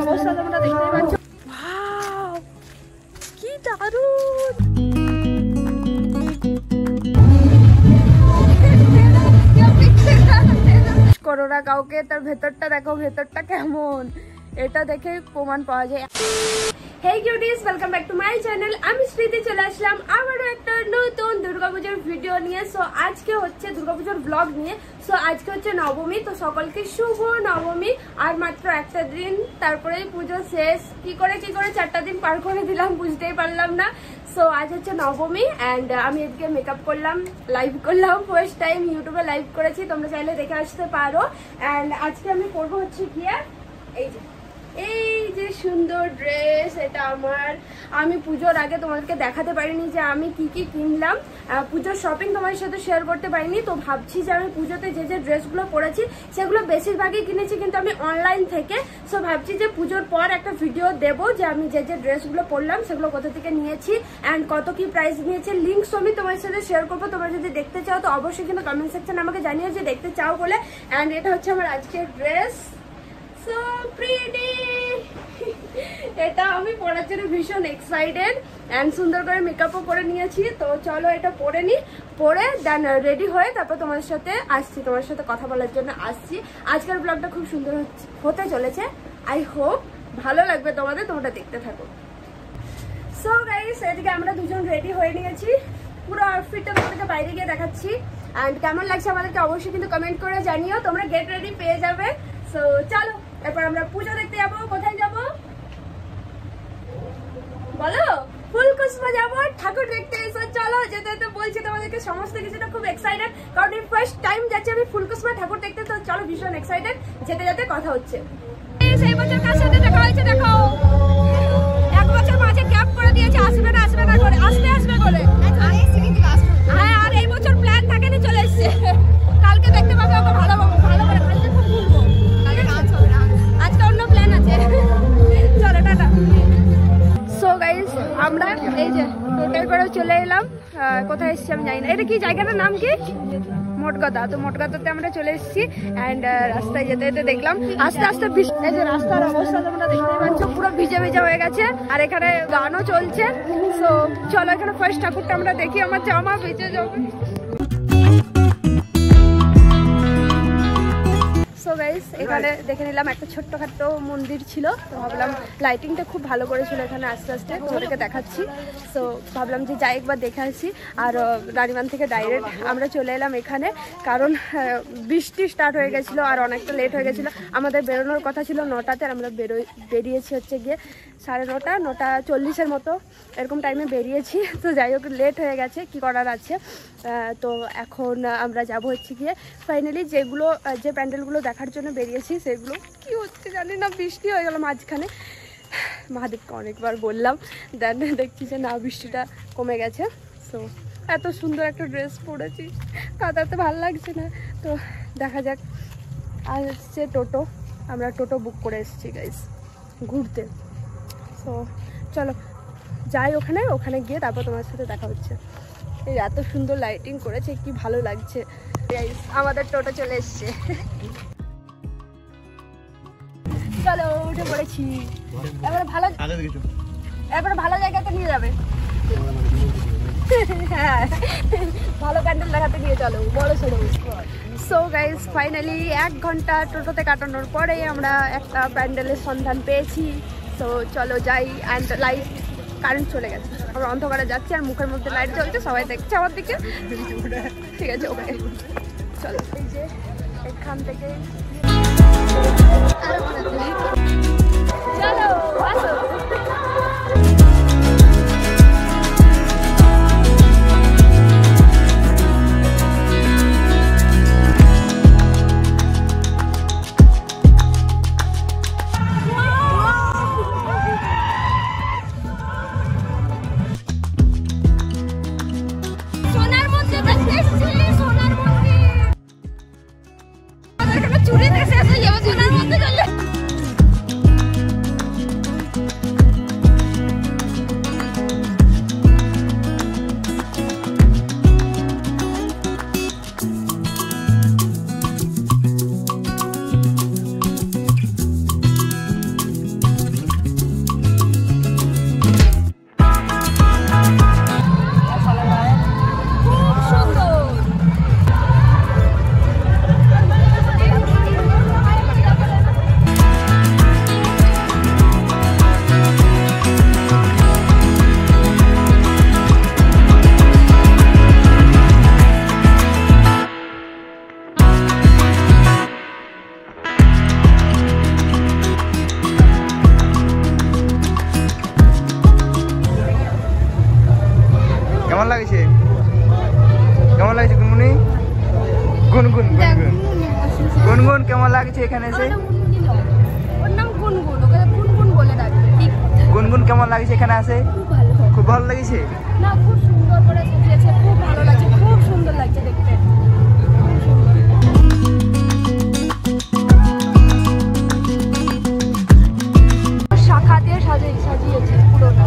অবস্থা তোমরা দেখতেই পাচ্ছ। কি দারুণ! করো না কাউকে, তার ভেতরটা দেখো, ভেতরটা কেমন, এটা দেখে প্রমাণ পাওয়া যায়। Hey cuties, welcome back to my channel. আমি স্মৃতি চলে আসলাম আবারও একটা নতুন দুর্গাপূজার ভিডিও নিয়ে। সো আজকে হচ্ছে দুর্গাপূজার ব্লগ নিয়ে। সো আজকে হচ্ছে নবমী, তো সকলকে শুভ নবমী। আর মাত্র একটা দিন, তারপরেই পুজো শেষ। কি করে 4টা দিন পার করে দিলাম বুঝতেই পারলাম না। সো আজ হচ্ছে নবমী অ্যান্ড আমি এদিকে মেকআপ করলাম, লাইভ করলাম, ফার্স্ট টাইম ইউটিউবে লাইভ করেছি, তোমরা চাইলে দেখে আসতে পারো। অ্যান্ড আজকে আমি করবো হচ্ছে গিয়ে এই যে সুন্দর ড্রেস, এটা আমার। আমি পুজোর আগে তোমাদেরকে দেখাতে পারিনি যে আমি কি কি কিনলাম, পুজোর শপিং তোমাদের সাথে শেয়ার করতে পারিনি। তো ভাবছি যে আমি পুজোতে যে ড্রেসগুলো পরেছি সেগুলো বেশিরভাগই কিনেছি কিন্তু আমি অনলাইন থেকে। সো ভাবছি যে পুজোর পর একটা ভিডিও দেবো যে আমি যে ড্রেসগুলো পরলাম সেগুলো কোথা থেকে নিয়েছি অ্যান্ড কত কি প্রাইস নিয়েছে। লিঙ্কস আমি তোমার সাথে শেয়ার করবো। তোমরা যদি দেখতে চাও তো অবশ্যই কিন্তু কমেন্ট সেকশনে আমাকে জানিও যে দেখতে চাও বলে। অ্যান্ড এটা হচ্ছে আমার আজকের ড্রেস, সো প্রিটি। এটা আমি পরার জন্য ভীষণ এক্সাইটেড অ্যান্ড সুন্দর করে মেকআপও করে নিয়েছি। তো চলো এটা পরে নি, পরে দেন রেডি হয়ে তারপর তোমার সাথে আসছি, তোমার সাথে কথা বলার জন্য আসছি। আজকের ব্লগটা খুব সুন্দর হতে চলেছে, আই হোপ ভালো লাগবে তোমাদের, তোমরা দেখতে থাকো। সো গাইস, এদিকে আমরা দুজন রেডি হয়ে নিয়েছি, পুরো আউটফিটটা তোমাদেরকে বাইরে গিয়ে দেখাচ্ছি। অ্যান্ড কেমন লাগছে আমাদেরকে অবশ্যই কিন্তু কমেন্ট করে জানিও, তোমরা গেট রেডি পেয়ে যাবে। সো চলো এরপর আমরা পুজো দেখতে যাবো। কোথায় যাবো বলো? ফুলকুসমা যাবো, ঠাকুর দেখতে এসো। চলো যেতে যেতে বলছি তোমাদেরকে সমস্ত কিছুটা খুব এক্সাইটেড, কারণ এই ফার্স্ট টাইম যাচ্ছি আমি ফুলকুসমা ঠাকুর দেখতে। তো চলো ভীষণ এক্সাইটেড, যেতে যেতে কথা হচ্ছে। সেই বছর কার সাথে দেখা হয়েছে দেখো, 1 বছর মাঝে গ্যাপ করে দিয়েছে, আসবে না করে আসবে বলে। হ্যাঁ, আর এই বছর প্ল্যান থাকেনি, চলে এসছে। কালকে দেখতে পাবে ওকে ভালো করে, কালকে খুব ঘুরবো, আজকে অন্য প্ল্যান আছে। চলো টাটা। সো গাইস, আমরা এই যে টোটাল করে চলে এলাম। কোথায় এসেছি আমি জানি না, এটা কি জায়গাটার নাম কি? মোটকথা। তো মোটকথাতে আমরা চলে এসেছি অ্যান্ড রাস্তায় যেতে যেতে দেখলাম আস্তে আস্তে এই যে রাস্তার অবস্থা তোমরা দেখতেই পাচ্ছ, পুরো ভিজে হয়ে গেছে আর এখানে গানও চলছে। সো চলো এখানে ফার্স্ট ঠাকুরটা আমরা দেখি, আমার জামা ভিজে যাবে। সো গাইস, এখানে দেখে নিলাম একটা ছোট্টখাট্ট মন্দির ছিল। তো ভাবলাম লাইটিংটা খুব ভালো করেছিল এখানে, আস্তে আস্তে তোমাদেরকে দেখাচ্ছি। সো ভাবলাম যে যাই একবার দেখে আসি। আর রানীবান থেকে ডাইরেক্ট আমরা চলে এলাম এখানে, কারণ বৃষ্টি স্টার্ট হয়ে গেছিলো আর অনেকটা লেট হয়ে গেছিলো। আমাদের বেরোনোর কথা ছিল 9টাতে, আমরা বেরিয়েছি হচ্ছে গিয়ে 9:30, 9:40 মতো এরকম টাইমে বেরিয়েছি। তো যাই হোক লেট হয়ে গেছে, কি করার আছে। তো এখন আমরা যাব হচ্ছে গিয়ে ফাইনালি যে প্যান্ডেলগুলো দেখার জন্য বেরিয়েছি সেগুলো। কি হচ্ছে জানি না, বৃষ্টি হয়ে গেল মাঝখানে। মহাদেবকে অনেকবার বললাম, দেন দেখছি যে না, বৃষ্টিটা কমে গেছে। সো এত সুন্দর একটা ড্রেস পরেছি, কাদাতে ভালো লাগছে না। তো দেখা যাক। আর হচ্ছে টোটো, আমরা টোটো বুক করে এসেছি গাইস ঘুরতে। সো চলো যাই ওখানে গিয়ে তারপর তোমার সাথে দেখা হচ্ছে। এই এত সুন্দর লাইটিং করেছে, কি ভালো লাগছে গাইস। আমাদের টোটো চলে এসছে, চলো উঠে পড়েছি। এবারে ভালো জায়গাতে নিয়ে যাবে। হ্যাঁ, ভালো প্যান্ডেল দেখাতে নিয়ে চলো, বড় সড়ো। সো গাইস, ফাইনালি 1 ঘন্টা টোটোতে কাটানোর পরে আমরা একটা প্যান্ডেলের সন্ধান পেয়েছি। তো চলো যাই। অ্যান্ড লাইট, কারেন্ট চলে গেছে, আমরা অন্ধকারে যাচ্ছি আর মুখের মধ্যে লাইট জ্বলছে, সবাই দেখছে আমার দিকে। ঠিক আছে, ওকে চলো। এই যে এখান থেকে চলো আসো। গুনগুন কেমন লাগছে এখানে এসে? ওর নাম গুনগুন, ওকে গুনগুন বলে ডাকে। ঠিক গুনগুন কেমন লাগছে এখানে আসে? খুব ভালো লাগছে না, খুব সুন্দর করে সাজিয়েছে, খুব ভালো লাগছে, খুব সুন্দর লাগছে দেখতে। শাখা দিয়ে সাজিয়েছে পুরোটা।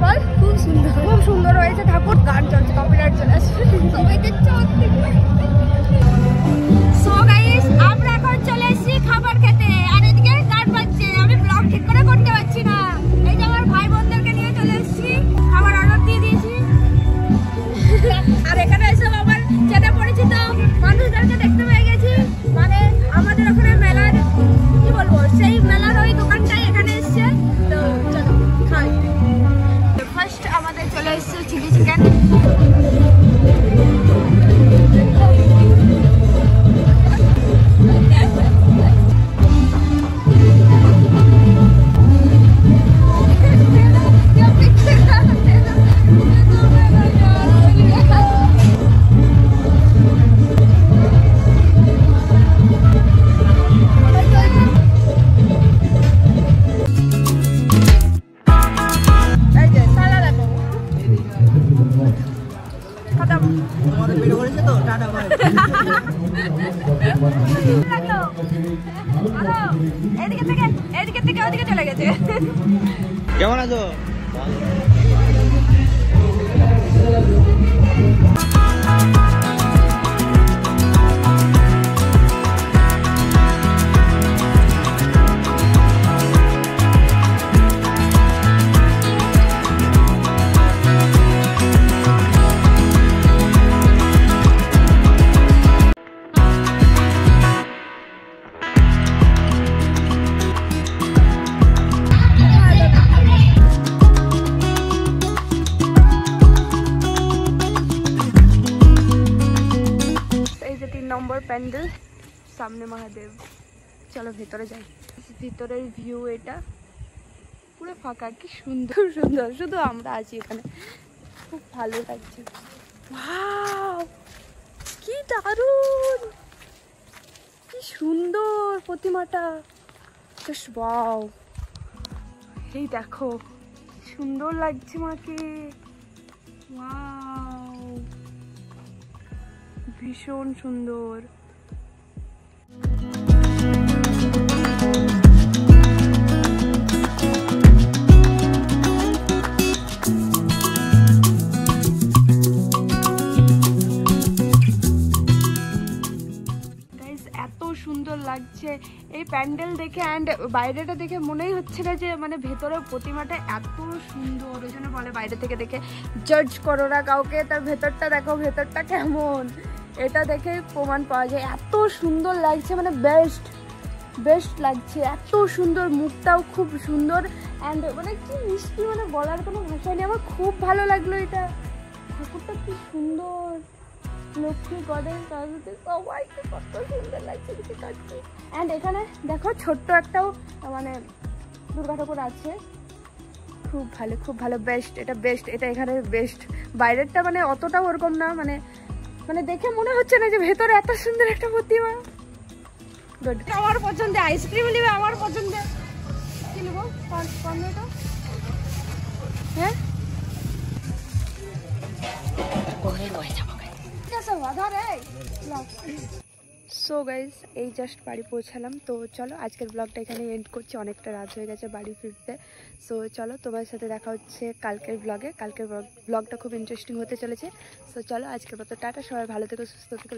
বল, খুব সুন্দর, খুব সুন্দর হয়েছে ঠাকুর। গান চলছে, কপিরাইট চলে আসছে। সো গাইস, আমরা এখন চলে এসেছি খাবার খেতে, আর এদিকে গান বাজছে। আমি ব্লগ ঠিক করে করতে পারছি না। এই যে আমার ভাই বোনদেরকে নিয়ে চলে এসেছি, খাবার অর্ডার দিয়ে দিয়েছি। আর এখানে এসব আমার চেনা পরিচিত মানুষদেরকে দেখতে পেয়ে গেছি। মানে আমাদের ওখানে মেলার, কি বলবো, সেই মেলার ওই দোকানটাই এখানে এসছে। তো চলো খাই। ফার্স্ট আমাদের চলে এসেছে চিলি চিকেন। এদিকে থেকে ওদিকে চলে গেছে। কেমন আছো? নম্বর প্যান্ডেল, সামনে মহাদেব। চলো ভেতরে যাই। ভিতরের ভিউ এটা, পুরো ফাঁকা, কি সুন্দর সুন্দর, শুধু আমরা আছি এখানে, খুব ভালো লাগছে। ওয়াও, কি দারুণ, কি সুন্দর প্রতিমাটা। ওয়াও, এই দেখো সুন্দর লাগছে মাকে। ওয়াও, ভীষণ সুন্দর। এত সুন্দর লাগছে এই প্যান্ডেল দেখে, অ্যান্ড বাইরেটা দেখে মনেই হচ্ছে না যে মানে ভেতরের প্রতিমাটা এত সুন্দর। ওই জন্য বলে বাইরে থেকে দেখে জাজ করো না কাউকে, তার ভেতরটা দেখো ভেতরটা কেমন, এটা দেখে প্রমাণ পাওয়া যায়। এত সুন্দর লাগছে, মানে বেস্ট বেস্ট লাগছে, এত সুন্দর, মুখটাও খুব সুন্দর, অ্যান্ড মানে কি মিষ্টি, মানে বলার কোনো ভাষা নেই। আমার খুব ভালো লাগলো এটা, ঠাকুরটা কি সুন্দর, লক্ষ্মী গণেশ সরস্বতী সবাইকে কত সুন্দর লাগছে দেখে কাটছে। অ্যান্ড এখানে দেখো ছোট্ট একটাও মানে দুর্গা ঠাকুর আছে, খুব ভালো খুব ভালো, বেস্ট, এটা বেস্ট, এটা এখানে বেস্ট। বাইরেরটা মানে অতটাও ওরকম না, মানে মানে দেখে মনে হচ্ছে না যে ভেতরে এত সুন্দর একটা প্রতিমা। গুড, আমার পছন্দ আইসক্রিম নেবে, আমার পছন্দ কি নেবো, এটা হ্যাঁ সো গাইজ, এই জাস্ট বাড়ি পৌঁছালাম। তো চলো আজকের ব্লগটা এখানে এন্ড করছি, অনেকটা রাত হয়ে গেছে বাড়ি ফিরতে। সো চলো তোমার সাথে দেখা হচ্ছে কালকের ব্লগে। কালকের ব্লগটা খুব ইন্টারেস্টিং হতে চলেছে। সো চলো আজকের মতো টাটা, সবাই ভালো থেকো, সুস্থ থেকো।